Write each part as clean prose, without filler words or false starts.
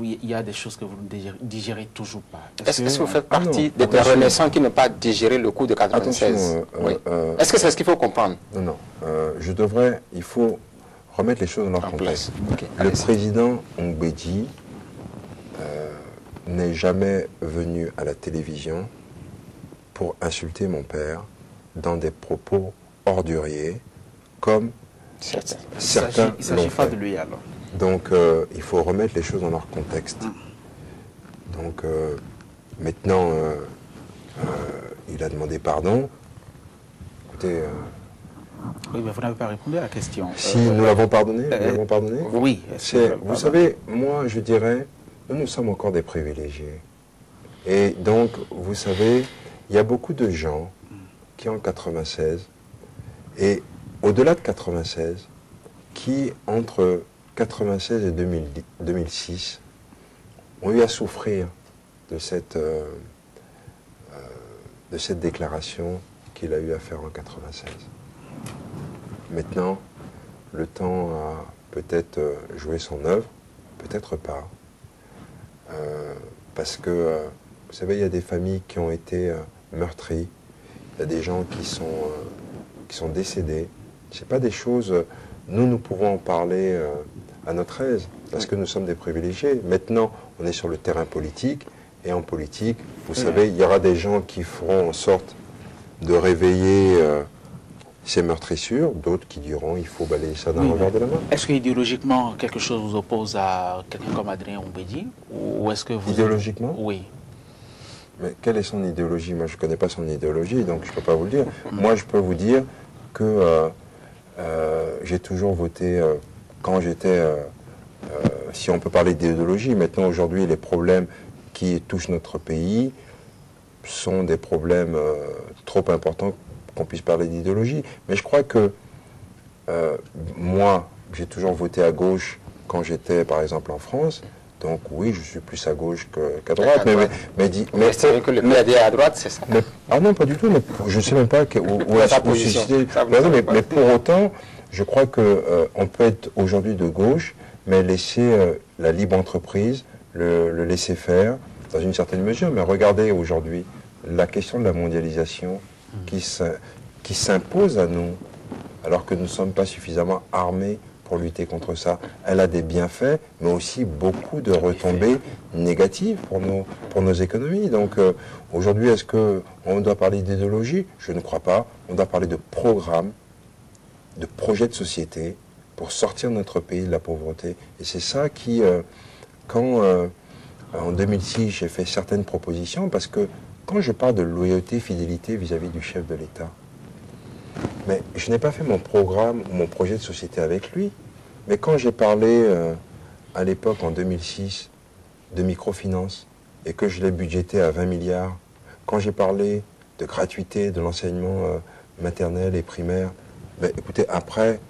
il y a des choses que vous ne digérez toujours pas. Est-ce que vous faites partie des renaissants qui n'ont pas digéré le coup de 96? Oui. Est-ce que c'est ce qu'il faut comprendre? Non, non. Il faut remettre les choses dans leur contexte. Okay. Le président Mbeki n'est jamais venu à la télévision pour insulter mon père dans des propos orduriers, comme certains Il ne s'agit pas de lui alors. Donc il faut remettre les choses dans leur contexte. Donc maintenant, il a demandé pardon. Écoutez... oui, mais vous n'avez pas répondu à la question. Si nous l'avons pardonné, oui. Vous savez, moi je dirais, nous sommes encore des privilégiés. Et donc, vous savez, il y a beaucoup de gens qui en 96, et au-delà de 96, qui entre 96 et 2006 ont eu à souffrir de cette déclaration qu'il a eu à faire en 96. Maintenant, le temps a peut-être joué son œuvre, peut-être pas. Parce que, vous savez, il y a des familles qui ont été meurtries, il y a des gens qui sont décédés. Ce n'est pas des choses... Nous pouvons en parler à notre aise, parce que nous sommes des privilégiés. Maintenant, on est sur le terrain politique, et en politique, vous savez, il y aura des gens qui feront en sorte de réveiller ces meurtrissures, d'autres qui diront il faut balayer ça d'un revers de la main. Est-ce que idéologiquement, quelque chose vous oppose à quelqu'un comme Adrien Mbeki, ou est-ce que vous... Idéologiquement? Oui. Mais quelle est son idéologie? Moi, je ne connais pas son idéologie, donc je ne peux pas vous le dire. Moi, je peux vous dire que j'ai toujours voté quand j'étais... si on peut parler d'idéologie, maintenant, aujourd'hui, les problèmes qui touchent notre pays sont des problèmes trop importants qu'on puisse parler d'idéologie. Mais je crois que moi, j'ai toujours voté à gauche quand j'étais, par exemple, en France. Donc oui, je suis plus à gauche qu'à droite. Mais c'est vrai que le PAD est à droite, c'est ça? Ah non, pas du tout. Mais je ne sais même pas où est sa position. Mais pour autant, je crois qu'on peut être aujourd'hui de gauche, mais laisser la libre entreprise, le laisser faire, dans une certaine mesure. Mais regardez aujourd'hui la question de la mondialisation qui s'impose à nous, alors que nous ne sommes pas suffisamment armés pour lutter contre ça. Elle a des bienfaits, mais aussi beaucoup de retombées négatives pour nos économies. Donc aujourd'hui, est-ce qu'on doit parler d'idéologie? Je ne crois pas. On doit parler de programmes, de projets de société pour sortir notre pays de la pauvreté. Et c'est ça qui, quand en 2006, j'ai fait certaines propositions, parce que quand je parle de loyauté, fidélité vis-à-vis du chef de l'État, mais je n'ai pas fait mon programme ou mon projet de société avec lui. Mais quand j'ai parlé à l'époque, en 2006, de microfinance et que je l'ai budgété à 20 milliards, quand j'ai parlé de gratuité de l'enseignement maternel et primaire, ben, écoutez, après,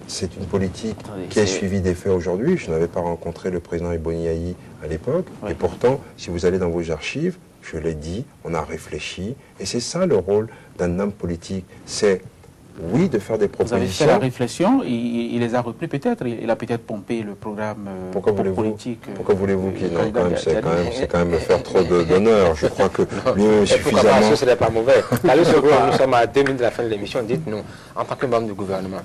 c'est une politique qui est suivie des faits aujourd'hui. Je n'avais pas rencontré le président Eboniaï à l'époque. Et pourtant, si vous allez dans vos archives, je l'ai dit, on a réfléchi. Et c'est ça le rôle d'un homme politique. C'est, oui, de faire des propositions. Vous avez fait la réflexion, il les a repris peut-être, il a peut-être pompé le programme politique. Pourquoi voulez-vous qu'il... C'est quand même me faire trop d'honneur. Je crois que lui suffisamment... Ce n'est pas mauvais. Nous sommes à 2 minutes de la fin de l'émission. Dites-nous, en tant que membre du gouvernement,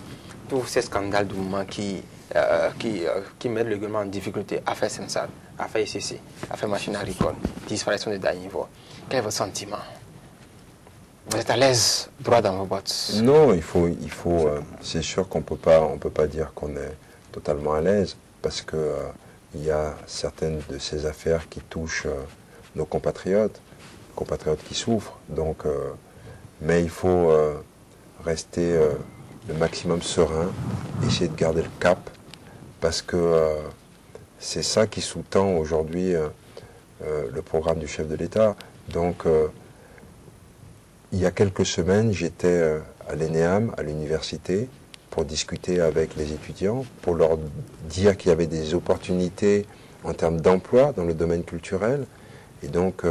tous ces scandales du moment qui mettent le gouvernement en difficulté, affaire Sensal, affaire ICC, affaire machine agricole, disparition de Danivo, quel est votre sentiment? Vous êtes à l'aise, droit dans vos bottes? Non, c'est sûr qu'on peut pas dire qu'on est totalement à l'aise, parce que il y a certaines de ces affaires qui touchent nos compatriotes qui souffrent. Donc, mais il faut rester le maximum serein, essayer de garder le cap, parce que c'est ça qui sous-tend aujourd'hui le programme du chef de l'État. Donc, il y a quelques semaines, j'étais à l'ENEAM, à l'université, pour discuter avec les étudiants, pour leur dire qu'il y avait des opportunités en termes d'emploi dans le domaine culturel. Et donc,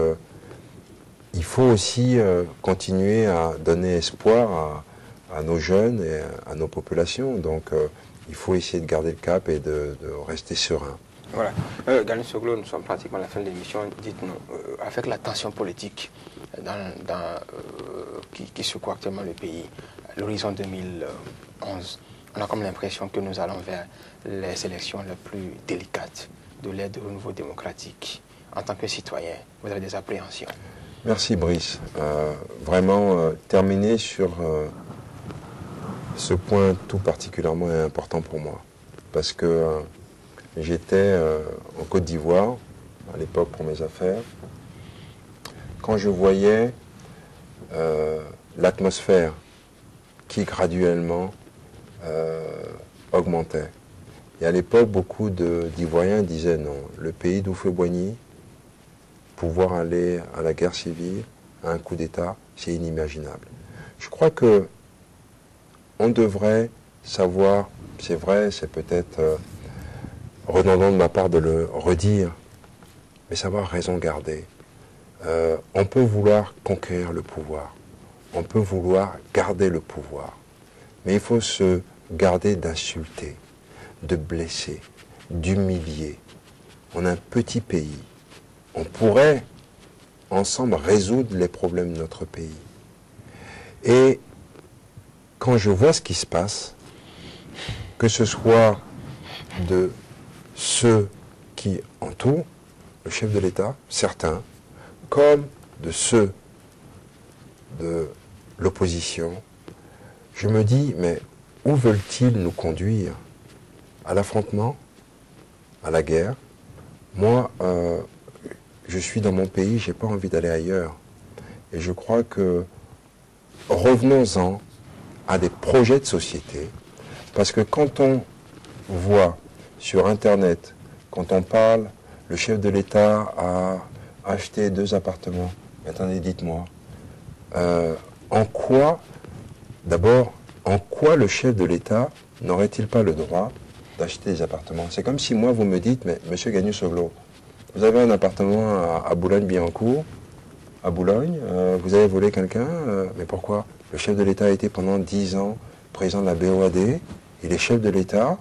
il faut aussi continuer à donner espoir à nos jeunes et à nos populations. Donc, il faut essayer de garder le cap et de rester serein. Voilà. Gani Soglo, nous sommes pratiquement à la fin de l'émission. Dites-nous, avec la tension politique qui secoue actuellement le pays, l'horizon 2011, on a comme l'impression que nous allons vers les élections les plus délicates de l'ère de renouveau démocratique. En tant que citoyen, vous avez des appréhensions? Merci Brice. Vraiment, terminer sur ce point tout particulièrement important pour moi. Parce que j'étais en Côte d'Ivoire, à l'époque pour mes affaires. Quand je voyais l'atmosphère qui graduellement augmentait. Et à l'époque, beaucoup d'Ivoiriens disaient non, le pays d'Houphouët-Boigny, pouvoir aller à la guerre civile, à un coup d'État, c'est inimaginable. Je crois que on devrait savoir, c'est vrai, c'est peut-être redondant de ma part de le redire, mais savoir raison garder. On peut vouloir conquérir le pouvoir, on peut vouloir garder le pouvoir, mais il faut se garder d'insulter, de blesser, d'humilier. On a un petit pays. On pourrait ensemble résoudre les problèmes de notre pays. Et quand je vois ce qui se passe, que ce soit de ceux qui entourent le chef de l'État, certains, comme de ceux de l'opposition, je me dis, mais où veulent-ils nous conduire? À l'affrontement? À la guerre? Moi, je suis dans mon pays, je n'ai pas envie d'aller ailleurs. Et je crois que revenons-en à des projets de société, parce que quand on voit sur Internet, quand on parle, le chef de l'État a acheté 2 appartements, attendez, dites-moi, en quoi, d'abord, en quoi le chef de l'État n'aurait-il pas le droit d'acheter des appartements? C'est comme si moi, vous me dites, mais monsieur Gani Soglo, vous avez un appartement à Boulogne-Billancourt, à Boulogne, vous avez volé quelqu'un, mais pourquoi? Le chef de l'État a été pendant 10 ans président de la BOAD, il est chef de l'État,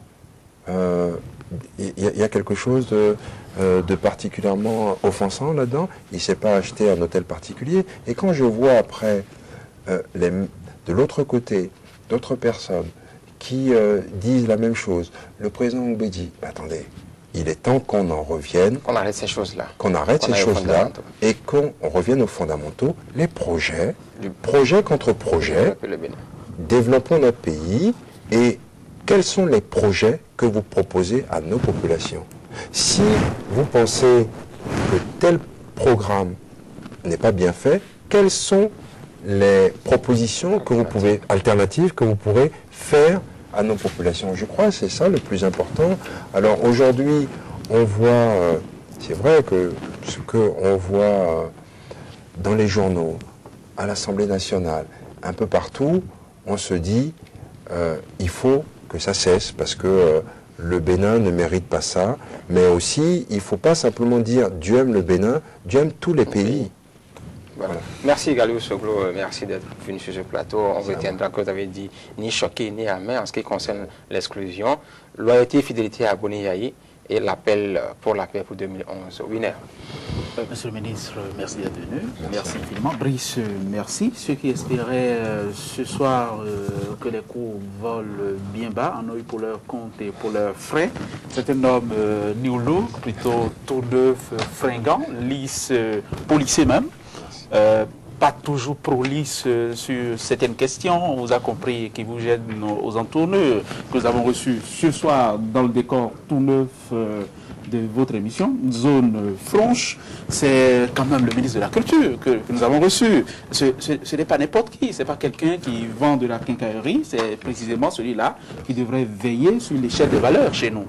il y a quelque chose de particulièrement offensant là-dedans, il ne s'est pas acheté un hôtel particulier, et quand je vois après, de l'autre côté, d'autres personnes qui disent la même chose, le président Mbedi, attendez, il est temps qu'on en revienne. Qu'on arrête ces choses-là. Qu'on arrête ces choses-là et qu'on revienne aux fondamentaux. Les projets, projet contre projet, développons notre pays et quels sont les projets que vous proposez à nos populations? Si vous pensez que tel programme n'est pas bien fait, quelles sont les propositions que vous pouvez, alternatives que vous pourrez faire à nos populations? Je crois que c'est ça le plus important. Alors aujourd'hui, on voit, c'est vrai que ce qu'on voit dans les journaux, à l'Assemblée nationale, un peu partout, on se dit, il faut que ça cesse parce que le Bénin ne mérite pas ça, mais aussi, il ne faut pas simplement dire Dieu aime le Bénin, Dieu aime tous les pays. Voilà. Merci Gani Soglo, merci d'être venu sur ce plateau. On retiendra que vous avez dit ni choqué ni amer en ce qui concerne l'exclusion, loyauté et fidélité à Boni Yayi et l'appel pour la paix pour 2011. Winner. Monsieur le ministre, merci d'être venu. Merci infiniment. Brice, merci. Ceux qui espéraient ce soir que les cours volent bien bas en ont eu pour leur compte et pour leurs frais. C'est un homme new look, plutôt tout neuf, fringant, lisse, polissé même. Pas toujours prolixe sur certaines questions, on vous a compris, qui vous gênent aux entournures, que nous avons reçu ce soir dans le décor tout neuf de votre émission, Zone Franche. C'est quand même le ministre de la Culture que nous avons reçu. Ce n'est pas n'importe qui, ce n'est pas quelqu'un qui vend de la quincaillerie, c'est précisément celui-là qui devrait veiller sur l'échelle des valeurs chez nous.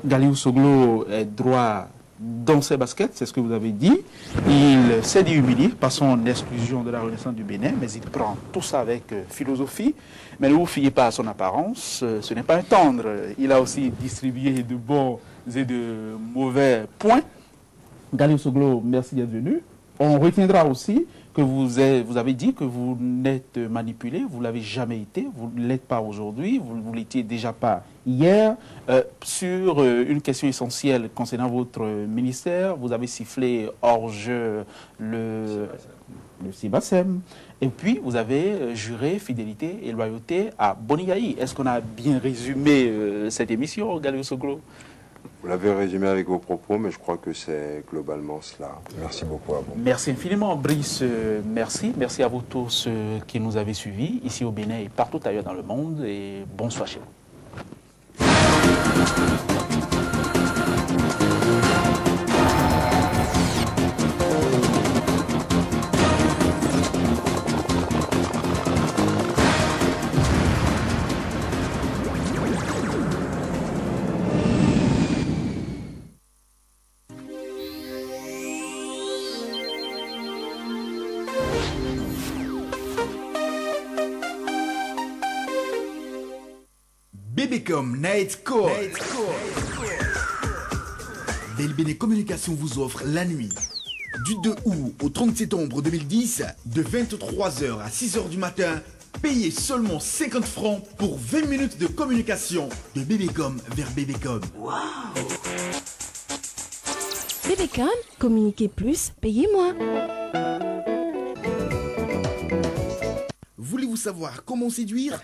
Gani Soglo est droit dans ses baskets, c'est ce que vous avez dit. Il s'est dit humilié par son exclusion de la Renaissance du Bénin, mais il prend tout ça avec philosophie. Mais ne vous fiez pas à son apparence, ce n'est pas un tendre. Il a aussi distribué de bons et de mauvais points. Gani Soglo, merci d'être venu. On retiendra aussi que vous avez dit que vous n'êtes manipulé, vous ne l'avez jamais été, vous ne l'êtes pas aujourd'hui, vous ne l'étiez déjà pas hier. Sur une question essentielle concernant votre ministère, vous avez sifflé hors jeu le Sibassem. Et puis, vous avez juré fidélité et loyauté à Bonigaï. Est-ce qu'on a bien résumé cette émission, Galio Soglo? Vous l'avez résumé avec vos propos, mais je crois que c'est globalement cela. Merci beaucoup à vous. Merci infiniment, Brice. Merci. Merci à vous tous qui nous avez suivis, ici au Bénin et partout ailleurs dans le monde. Et bonsoir chez vous. Bébécom Night Call. Belbéné Communication vous offre la nuit du 2 août au 30 septembre 2010 de 23h à 6h du matin. Payez seulement 50 francs pour 20 minutes de communication de Bébécom vers Bébécom. Wow. Bébécom, communiquez plus, payez moins. Voulez-vous savoir comment séduire?